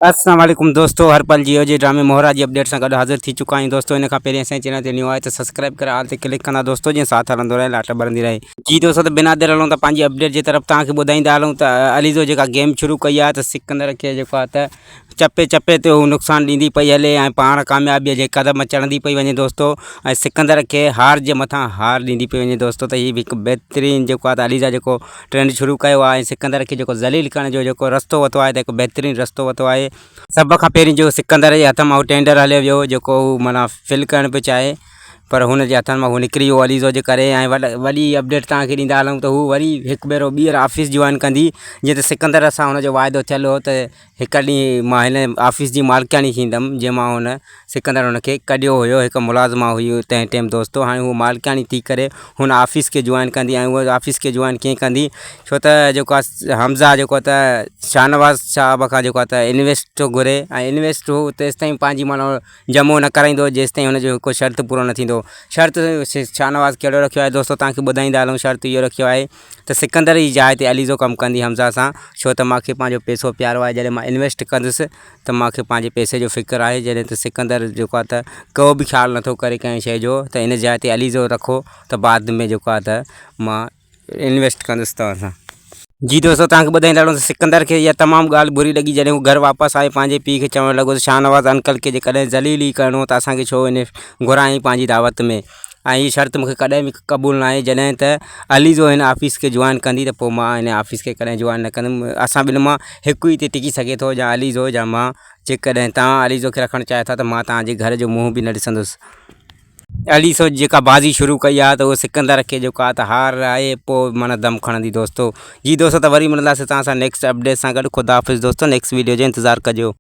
अस्सलाम वालेकुम दोस्तों, हर पल जियो जे ड्रामे मोहरा जी अपडेट सां गॾु हाज़िर थी चुका आहियूं दोस्तों। इन खां पहिरीं असांजे चैनल ते न्यू आहे त सब्सक्राइब करे आल ते क्लिक कंदा दोस्तों, जीअं साथ हलंदो रहे, लाट ॿरंदी रहे। जी दोस्तों, त बिना देर हलूं त पंहिंजी अपडेट जी तरफ़ तव्हांखे ॿुधाईंदा हलूं त अलीज़ो जेका गेम शुरू कई आहे त सिकंदर खे जेको आहे त चपे चपे ते हू नुक़सानु ॾींदी पई हले ऐं पाण कामयाबीअ जे क़दम चढ़ंदी पई वञे दोस्तों। ऐं सिकंदर खे हार जे मथां हार ॾींदी पई वञे दोस्तों। त हीअ बि हिकु बहितरीनु जेको आहे त अलीज़ा जेको ट्रेंड शुरू कयो आहे ऐं सिकंदर खे जेको ज़लील करण जो जेको रस्तो वरितो आहे त हिकु बहितरीनु रस्तो वरितो आहे। सभ खां पहिरीं जो सिकंदर जे हथ मां टेंडर हलियो वियो जेको हू माना फिल करणु पियो चाहे, पर हुन जे हथनि मां हू निकिरी वियो अलीज़ो जे करे। ऐं वॾी अपडेट तव्हांखे ॾींदा हलूं त हू वरी हिकु भेरो ॿीहर ऑफिस जॉइन कंदी, जीअं त सिकंदर सां हुनजो वाइदो थियलु हो त हिकु ॾींहुं मां हिन ऑफिस जी मालिकाणी थींदमि, जंहिं मां हुन सिकंदर हुनखे कढियो हुयो। हिकु मुलाज़िमा हुई तंहिं टाइम दोस्तों। हाणे हू मालिकाणी थी करे हुन ऑफिस खे जॉइन कंदी ऐं उहा ऑफिस खे जॉइन कीअं कंदी, छो त जेको आहे हमज़ा जेको आहे त शाहनवाज़ साहब खां जेको आहे त इन्वेस्ट घुरे ऐं इन्वेस्ट हू तेसिताईं पंहिंजी माना जमो न कराईंदो जेसिताईं हुनजो हिकु शर्त पूरो न थींदो। शर्त शाहनवाज़ कहिड़ो रखियो आहे दोस्तों, तव्हांखे ॿुधाईंदा हलूं। शर्त इहो रखियो आहे त सिकंदर जी जाइ ते अलीज़ो कमु कंदी हमज़ा सां, छो त मूंखे पंहिंजो पैसो प्यारो आहे। जॾहिं मां इन्वेस्ट कंदुसि त मूंखे पंहिंजे पैसे जो फ़िक्रु आहे। जॾहिं त सिकंदर जेको आहे त को बि ख़्यालु नथो करे कंहिं शइ जो, त इन जाइ ते अलीज़ो रखो त बाद में जेको आहे त मां इन्वेस्ट कंदुसि तव्हां सां। जी दोस्तों, तव्हांखे ॿुधाईंदा हलूं त सिकंदर खे इहा तमामु ॻाल्हि बुरी लॻी जॾहिं हू घरु वापसि आए पंहिंजे पीउ खे चवणु लॻो त शाहनवाज़ अंकल खे जेकॾहिं ज़लील ई करिणो त असांखे छो इन घुराईं पंहिंजी दावत में, ऐं हीअ शर्त मूंखे कॾहिं बि क़बूलु न आहे। जॾहिं त अलीज़ो हिन ऑफिस खे जॉइन कंदी त पोइ मां हिन ऑफिस खे कॾहिं जॉइन न कंदुमि। असां ॿिनि मां हिकु ई हिते टिकी सघे थो, या अलीज़ो या मां। जेकॾहिं तव्हां अलीज़ो खे रखणु चाहियो था त मां तव्हांजे घर जो मुंहुं बि न ॾिसंदुसि। अलीज़ो जेका बाज़ी शुरू कई आहे त उहो सिकंदर खे जेको आहे त हार आहे, पोइ माना दम खणंदी दोस्तों। जी दोस्तों, त वरी मिलंदासीं तव्हां सां नेक्स्ट अपडेट सां गॾु। ख़ुदा हाफ़िज़ दोस्तों, नेक्स्ट वीडियो जो इंतज़ारु कजो।